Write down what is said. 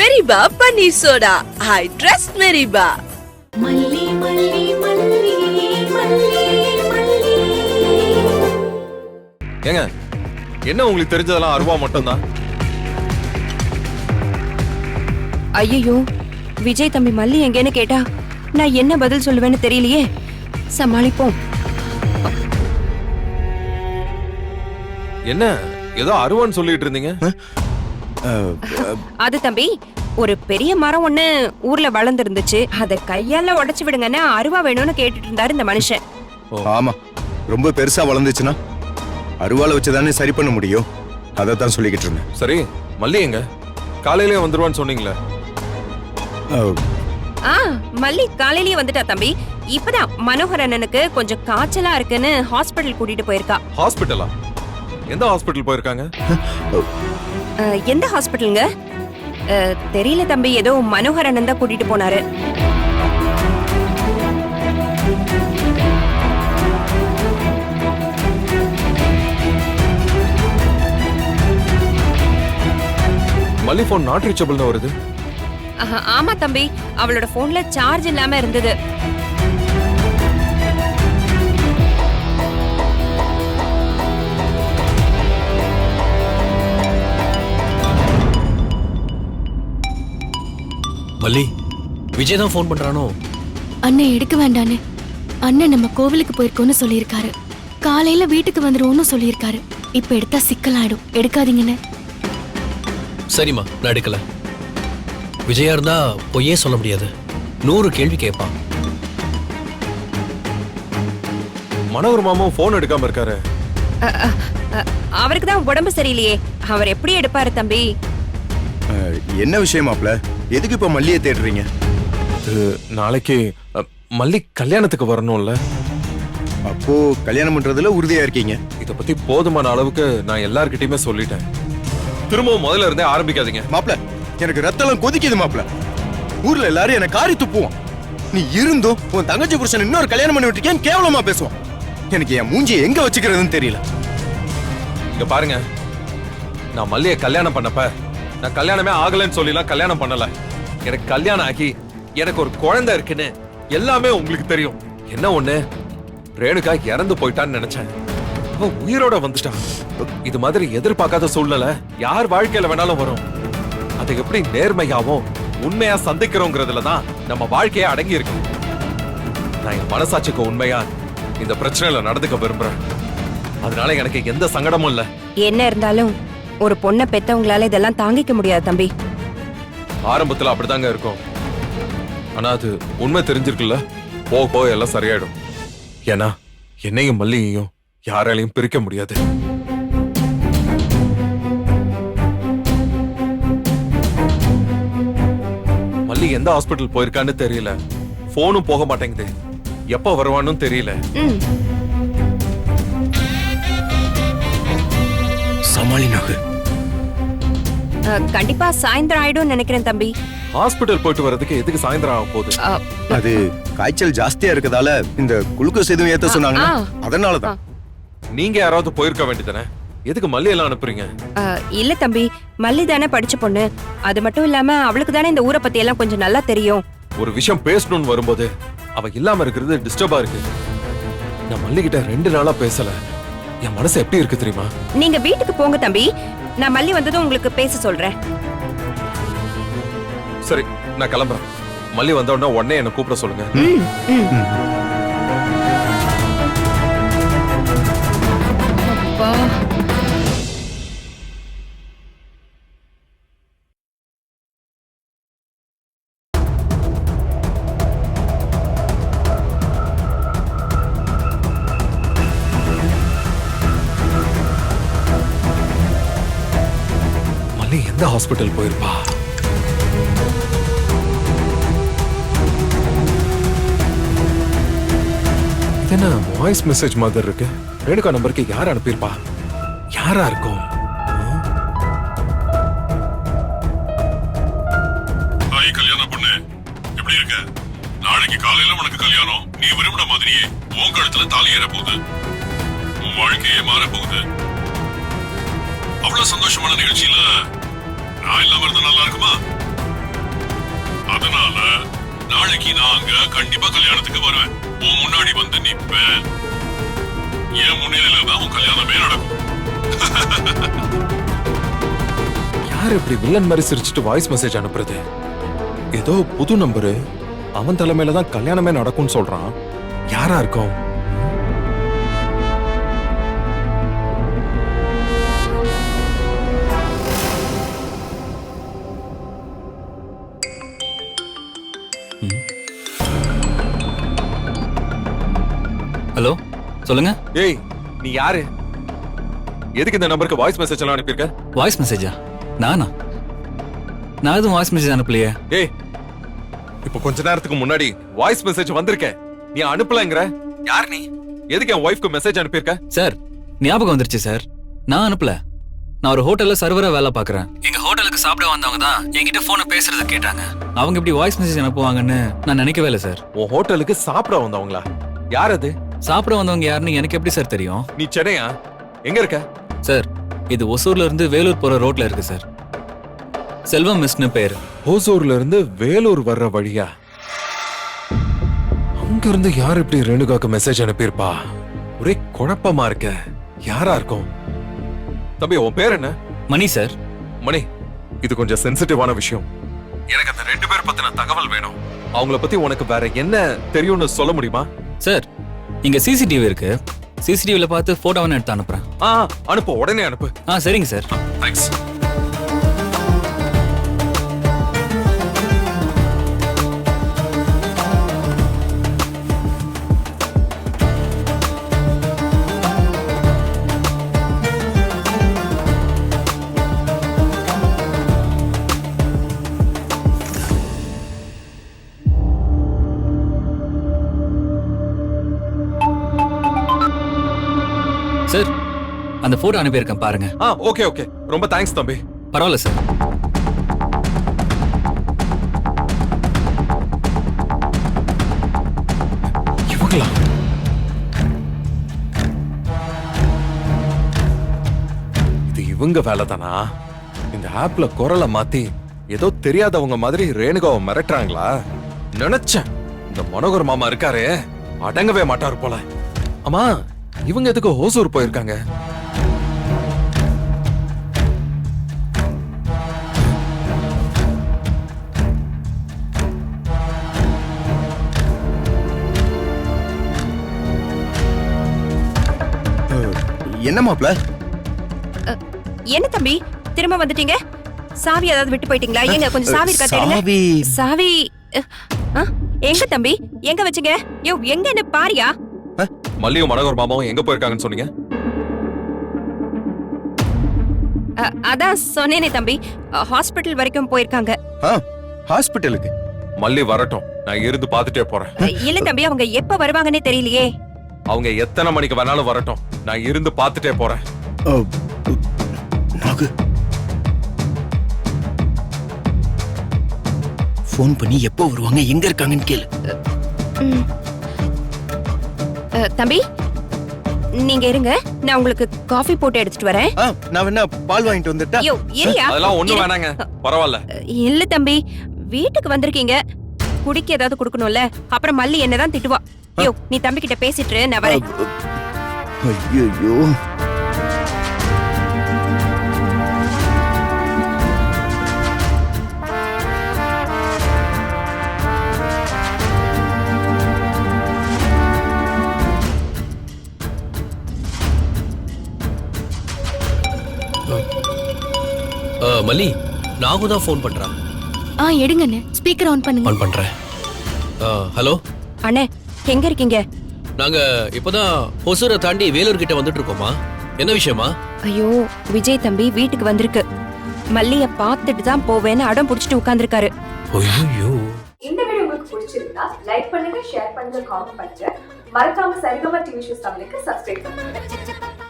மெரிபா paneer soda. I trust மெரிபா. மல்லி மல்லி மல்லி மல்லி மல்லி. ஏங்க, என்ன உங்களுக்கு தெரிஞ்சதெல்லாம் அருவா மட்டும்தான்? ஐயோ, விஜய் தம்பி மல்லி எங்கன்னு கேட்டா நான் என்ன பதில் சொல்லுவேன்னு தெரியலையே. சமாளிப்போம். என்ன ஏதோ அருவான்னு சொல்லிட்டு இருந்தீங்க? அது தம்பி, ஒரு பெரிய மரம் ஒண்ணு ஊர்ல வளர்ந்து இருந்துச்சு. அத கையால உடைச்சு விடுங்கன்னு அருவா வேணும்னு கேட்டுட்டு இருந்தாரு இந்த மனுஷன். ஆமா, ரொம்ப பெருசா வளர்ந்துச்சுன்னா அருவால வச்சுதானே சரி பண்ண முடியும். அதான் சொல்லிக்கிட்டு இருந்தேன். சரி, மல்லி எங்க? காலையிலே வந்துருவான்னு சொன்னீங்களே. மல்லி காலையிலேயே வந்துட்டா தம்பி. இப்பதான் மனோகர் அண்ணனுக்கு கொஞ்சம் காய்ச்சலா இருக்குன்னு ஹாஸ்பிடல் கூட்டிட்டு போயிருக்கா. ஹாஸ்பிட்டலா? எந்த ஹாஸ்பிட்டல் போயிருக்காங்க? எந்த ஹாஸ்பிட்டலுங்க? தெரியல தம்பி, ஏதோ மனோகர் அண்ணன் தான் கூட்டிட்டு போனாரு. மல்லி போன் நாட் ரீச்சபிள்னு வருது. ஆமா தம்பி, அவளோட போன்ல சார்ஜ் இல்லாம இருந்தது. மல்லி, விஜய் தான் ஃபோன் பண்றானோ? அண்ணன் எடுக்க வேண்டானே. அண்ணன் நம்ம கோவிலுக்கு போயிருக்கோன்னு சொல்லியிருக்காரு. காலையில வீட்டுக்கு வந்துருவோம்னு சொல்லியிருக்காரு. இப்ப எடுத்தா சிக்கலாயிடும். எடுக்காதீங்கன்னு. சரிம்மா, நான் எடுக்கல. விஜயா இருந்தா பொய்யே சொல்ல முடியாது. 100 கேள்வி கேட்பான். மனோகர் மாமாவும் போன் எடுக்காம இருக்காரு. அவருக்கு தான் உடம்பு சரியில்லையே, அவர் எப்படி எடுப்பாரு தம்பி? என்ன விஷயமாப்ல? எதுக்கு இப்ப மல்லியை தேடுறீங்க? நாளைக்கு மல்லி கல்யாணத்துக்கு வரணும்ல. அப்போ கல்யாணம் பண்றதுல உறுதியா இருக்கீங்க? இத பத்தி போதுமான அளவுக்கு நான் எல்லார்கிட்டயுமே சொல்லிட்டேன். திரும்பவும் முதல்ல இருந்தே ஆரம்பிக்காதீங்க. மாப்ள, எனக்கு ரத்தம் கொதிக்குது மாப்ள. ஊர்ல எல்லாரும் என்ன காரி துப்புவோம். நீ இருந்தும் உன் தங்கச்சி புருஷன் இன்னொரு கல்யாணம் பண்ணி விட்டுருக்கேன் கேவலமா பேசுவான். எனக்கு என் மூஞ்சி எங்க வச்சுக்கிறதுன்னு தெரியல. இங்க பாருங்க, நான் மல்லியை கல்யாணம் பண்ணப்ப நான் கல்யாணமே ஆகலன்னு சொல்லிலாம் கல்யாணம் பண்ணல. எனக்கு கல்யாணம் ஆகி எனக்கு ஒரு குழந்தை இருக்குன்னு எல்லாமே உங்களுக்கு தெரியும். என்ன ஒண்ணு, ரேணுகா இறந்து போயிட்டான்னு நினைச்சேன். அவ உயிரோட வந்துட்டான். இது மாதிரி எதிர்பார்க்காத சூழ்நிலை யார் வாழ்க்கையில வேணாலும் வரும். அதை எப்படி நேர்மையாவும் உண்மையா சந்திக்கிறோங்கிறதுலதான் நம்ம வாழ்க்கையே அடங்கி இருக்கு. நான் என் மனசாட்சிக்கு உண்மையா இந்த பிரச்சனையில நடந்துக்க விரும்புறேன். அதனால எனக்கு எந்த சங்கடமும் இல்ல. என்ன இருந்தாலும் ஒரு பொண்ணை பெத்தவங்களால இதெல்லாம் தாங்கிக்க முடியாது தம்பி. ஆரம்பத்துல அப்படிதாங்க இருக்கும். ஆனா அது உண்மை தெரிஞ்சிருக்குல்ல, போக போக எல்லாம் சரியாயிடும். ஏன்னா என்னையும் மல்லியையும் யாராலையும் பிரிக்க முடியாது. மல்லி எந்த ஹாஸ்பிட்டல் போயிருக்கான்னு தெரியல. போனும் போக மாட்டேங்குது. எப்ப வருவான்னு தெரியல. சமாளினாக கண்டிப்பா சாயந்தரம் ஆயிடும் நினைக்கிறேன் தம்பி. ஹாஸ்பிட்டல் போயிட்டு வரதுக்கு எதுக்கு சாயந்தரம் ஆக போகுது? அது காய்ச்சல் ஜாஸ்தியா இருக்கதால இந்த குளுக்கோஸ் எதுவும் ஏத்த சொன்னாங்க. அதனாலதான். நீங்க யாராவது போயிருக்க வேண்டியதானே? எதுக்கு மல்லி எல்லாம் அனுப்புறீங்க? இல்ல தம்பி, மல்லி தானே படிச்ச பொண்ணு. அது மட்டும் இல்லாம அவளுக்கு தானே இந்த ஊரை பத்தி எல்லாம் கொஞ்சம் நல்லா தெரியும். ஒரு விஷயம் பேசணும்னு வரும்போது அவ இல்லாம இருக்கிறது டிஸ்டர்பா இருக்கு. நான் மல்லி கிட்ட 2 நாளா பேசல. என் மனசு எப்படி இருக்கு தெரியுமா? நீங்க வீட்டுக்கு போங்க தம்பி, நான் மல்லி வந்ததும் உங்களுக்கு பேச சொல்றேன். சரி, நான் கிளம்புறேன். மல்லி வந்த உடனே என்ன கூப்பிட சொல்லுங்க. மல்லி எந்த ஹாஸ்பிட்டல் போயிருப்பா? என்ன வாய்ஸ் மெசேஜ் மாதிரி இருக்கு? ரேணுகா நம்பருக்கு யார் அனுப்பியிருப்பா? யாரா இருக்கும்? ஹாய் கல்யாண பொண்ணு, எப்படி இருக்க? நாளைக்கு காலையில உனக்கு கல்யாணம். நீ விரும்பின மாதிரியே உன் கழுத்துல தாலி ஏற போகுது. உன் வாழ்க்கையே மாற போகுது. அவ்வளவு சந்தோஷமான நிகழ்ச்சியில நான் இல்லாம இருந்தா நல்லா இருக்குமா? நாளைக்கு நான் அங்க கண்டிப்பா கல்யாணத்துக்கு வருவேன். உன் முன்னாடி வந்து நிப்பேன். என் முன்னிலையில தான் உன் கல்யாணமே நடக்கும். யார் இப்படி வில்லன் மாதிரி சிரிச்சுட்டு வாய்ஸ் மெசேஜ் அனுப்புறது? ஏதோ புது நம்பரு. அவன் தலைமையில தான் கல்யாணமே நடக்கும்னு சொல்றான். யாரா இருக்கும்? ஹலோ, சொல்லுங்க. ஏய், நீ யாரு? எதுக்கு இந்த நம்பருக்கு வாய்ஸ் மெசேஜ் எல்லாம் அனுப்பியிருக்க? வாய்ஸ் மெசேஜா? நான் எதுவும் வாய்ஸ் மெசேஜ் அனுப்பலையே. ஏய், இப்போ கொஞ்ச நேரத்துக்கு முன்னாடி வாய்ஸ் மெசேஜ் வந்திருக்க. நீ அனுப்பலங்கற? யார் நீ? எதுக்கு என் ஒய்ஃப்க்கு மெசேஜ் அனுப்பியிருக்க? சார், ஞாபகம் வந்துருச்சு சார். நான் அனுப்பல. நான் ஒரு ஹோட்டல்ல சர்வரா வேலை பார்க்கறேன். எங்க ஹோட்டலுக்கு சாப்பிட வந்தவங்க தான் என்கிட்ட போனை பேசுறத கேட்டாங்க. அவங்க இப்படி வாய்ஸ் மெசேஜ் அனுப்புவாங்கன்னு நான் நினைக்கவே இல்லை சார். உன் ஹோட்டலுக்கு சாப்பிட வந்தவங்களா? யார் அது? சாப்பிட வந்தவங்க யாருன்னு எனக்கு எப்படி சார் தெரியும்? நீ சென்னையா? எங்க இருக்க? சார், இது ஒசூர்ல இருந்து வேலூர் போற ரோட்ல இருக்கு சார். செல்வம் மிஸ்னு பேரு. ஓசூர்ல இருந்து வேலூர் வர்ற வழியா? அங்க இருந்து யார் இப்படி ரேணுகாக்கு மெசேஜ் அனுப்பியிருப்பா? ஒரே குழப்பமா இருக்க. யாரா இருக்கும்? தம்பி, உன் பேர் என்ன? மணி சார். மணி, இது கொஞ்சம் சென்சிட்டிவான விஷயம். எனக்கு அந்த 2 பேர் பத்தின தகவல் வேணும். அவங்கள பத்தி உனக்கு வேற என்ன தெரியும்னு சொல்ல முடியுமா? சார், இங்க சிசிடிவி இருக்கு. சிசிடிவில பார்த்து போட்டோவை எடுத்து அனுப்புறேன். அனுப்பு, உடனே அனுப்பு. சரிங்க சார். தேங்க்ஸ். சார், அந்த போட்டோ அனுப்பியிருக்கேன் பாருங்க. ஓகே ஓகே, ரொம்ப தேங்க்ஸ் தம்பி. பரவாயில்ல சார். இவங்களா? இது இவங்க வேலை தானா? இந்த ஆப்ல குரலை மாத்தி ஏதோ தெரியாதவங்க மாதிரி ரேணுகாவை மிரட்டுறாங்களா? நினைச்சேன். இந்த மனோகர் மாமா இருக்காரே, அடங்கவே மாட்டாரு போல. ஆமா, இவங்க எதுக்கு ஓசூர் போயிருக்காங்க? என்ன மாப்ள? என்ன தம்பி, திரும்ப வந்துட்டீங்க? சாவி ஏதாவது விட்டு போயிட்டீங்களா? எங்க கொஞ்சம் சாவி இருக்கா தெரியுங்க? சாவி எங்க தம்பி? எங்க வச்சீங்க? யோ, எங்க என்ன பாரியா? மல்லியும் மனோகர் மாமாவும் எங்க போயிருக்காங்கன்னு சொன்னீங்க? அதான் சொன்னேனே தம்பி, ஹாஸ்பிடல் வரைக்கும் போயிருக்காங்க. ஹாஸ்பிடலுக்கு? மல்லி வரட்டும், நான் இருந்து பாத்துட்டே போறேன். இல்ல தம்பி, அவங்க எப்ப வருவாங்கன்னே தெரியலையே. அவங்க எத்தனை மணிக்கு வேணாலும் வரட்டும், நான் இருந்து பாத்துட்டே போறேன். போன் பண்ணி எப்போ வருவாங்க, எங்க இருக்காங்கன்னு கேளு. தம்பி, நீங்க இருங்க, நான் உங்களுக்கு காஃபி போட்டு எடுத்துட்டு வரேன். நான் வேணா பால் வாங்கிட்டு வந்துட்டா? யோ, இரியா. அதெல்லாம் ஒண்ணும் வேணாங்க, பரவாயில்ல. இல்ல தம்பி, வீட்டுக்கு வந்திருக்கீங்க, குடிக்க ஏதாவது குடுக்கணும்ல. அப்புறம் மல்லி என்னதான் திட்டுவா. யோ, நீ தம்பி கிட்ட பேசிட்டு நான் வரேன். ஐயோ, மல்லி, நாகு தான் ஃபோன் பண்றான். எடுங்கண்ணே, ஸ்பீக்கர் ஆன் பண்ணுங்க. ஆன் பண்றேன். ஹலோ அண்ணே, எங்க இருக்கீங்க? நாங்க இப்பதான் ஒசூரை தாண்டி வேலூர் கிட்ட வந்துட்டு இருக்கோமா. என்ன விஷயமா? ஐயோ, விஜய் தம்பி வீட்டுக்கு வந்திருக்கு. மல்லிய பார்த்துட்டு தான் போவேன்னு அடம் புடிச்சிட்டு உட்கார்ந்திருக்காரு. ஐயோ. இந்த வீடியோ உங்களுக்கு பிடிச்சிருந்தா லைக் பண்ணுங்க, ஷேர் பண்ணுங்க, காமெண்ட் பண்ணுங்க. மறக்காம சரிகமா டிவி ஷோஸ் தமிழுக்கு சப்ஸ்கிரைப் பண்ணுங்க.